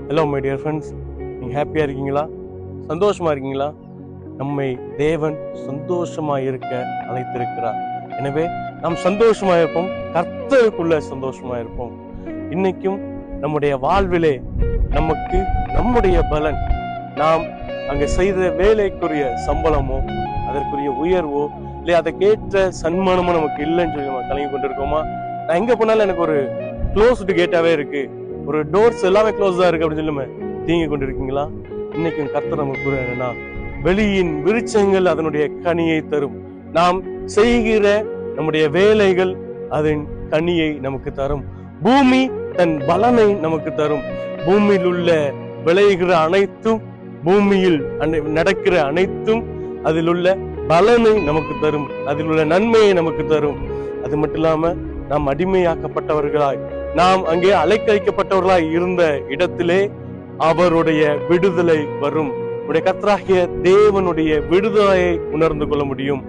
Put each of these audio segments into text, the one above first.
Hello my dear friends, நீங்கள் ஹாப்பியாக இருக்கீங்களா? சந்தோஷமாக இருக்கீங்களா? நம்மை தேவன் சந்தோஷமாக இருக்க அழைத்திருக்கிறார். எனவே நாம் சந்தோஷமாக இருப்போம், கர்த்தருக்குள்ள சந்தோஷமாக இருப்போம். இன்னைக்கும் நம்முடைய வாழ்விலே நமக்கு நம்முடைய பலன், நாம் அங்கே செய்த வேலைக்குரிய சம்பளமோ அதற்குரிய உயர்வோ இல்லை அதற்கேற்ற சன்மானமோ நமக்கு இல்லைன்னு சொல்லி நம்ம கலங்கி கொண்டிருக்கோமா? நான் எங்கே போனாலும் எனக்கு ஒரு க்ளோஸ்டு கேட்டாவே இருக்கு, ஒரு டோர்ஸ் எல்லாமே க்ளோஸ்டா இருக்கு அப்படின்னு சொல்லுமே தீங்கி கொண்டிருக்கீங்களா? இன்னைக்கும் கர்த்தர் நமக்கு கூற என்னன்னா, வெளியின் விருட்சங்கள் அதனுடைய கனியை தரும். நாம் செய்கிற நம்முடைய வேலைகள் அதன் கனியை நமக்கு தரும். பூமி தன் பலனை நமக்கு தரும். பூமியில் உள்ள விளைகிற அனைத்தும், பூமியில் நடக்கிற அனைத்தும் அதில் உள்ள பலனை நமக்கு தரும், அதில் உள்ள நன்மையை நமக்கு தரும். அது மட்டும் இல்லாம நாம் அடிமையாக்கப்பட்டவர்களாய், நாம் அங்கே அலைக்கழிக்கப்பட்டவர்களாய் இருந்த இடத்திலே அவருடைய விடுதலை வரும். உடைய கர்த்தராகிய தேவனுடைய விடுதலையை உணர்ந்து கொள்ள முடியும்.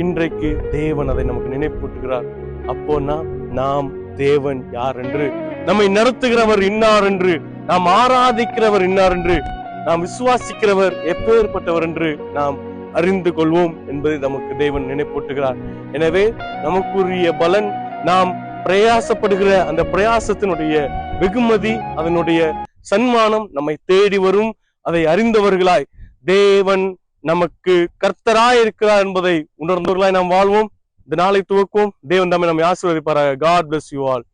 இன்றைக்கு தேவன் அதை நமக்கு நினைப்பூட்டுகிறார். அப்போனா நாம் தேவன் யார் என்று, நம்மை நடத்துகிறவர் இன்னார் என்று, நாம் ஆராதிக்கிறவர் இன்னார் என்று, நாம் விசுவாசிக்கிறவர் எப்பேற்பட்டவர் என்று நாம் அறிந்து கொள்வோம் என்பதை நமக்கு தேவன் நினைப்பூட்டுகிறார். எனவே நமக்குரிய பலன், நாம் பிரயாசப்படுகிற அந்த பிரயாசத்தினுடைய வெகுமதி, அதனுடைய சன்மானம் நம்மை தேடி வரும். அதை அறிந்தவர்களாய் தேவன் நமக்கு கர்த்தராய் இருக்கிறார் என்பதை உணர்ந்தவர்களாய் நாம் வாழ்வோம். இந்த நாளை துவக்குவோம். தேவன் நம்மை ஆசீர்வதிப்பாராக. God bless you all.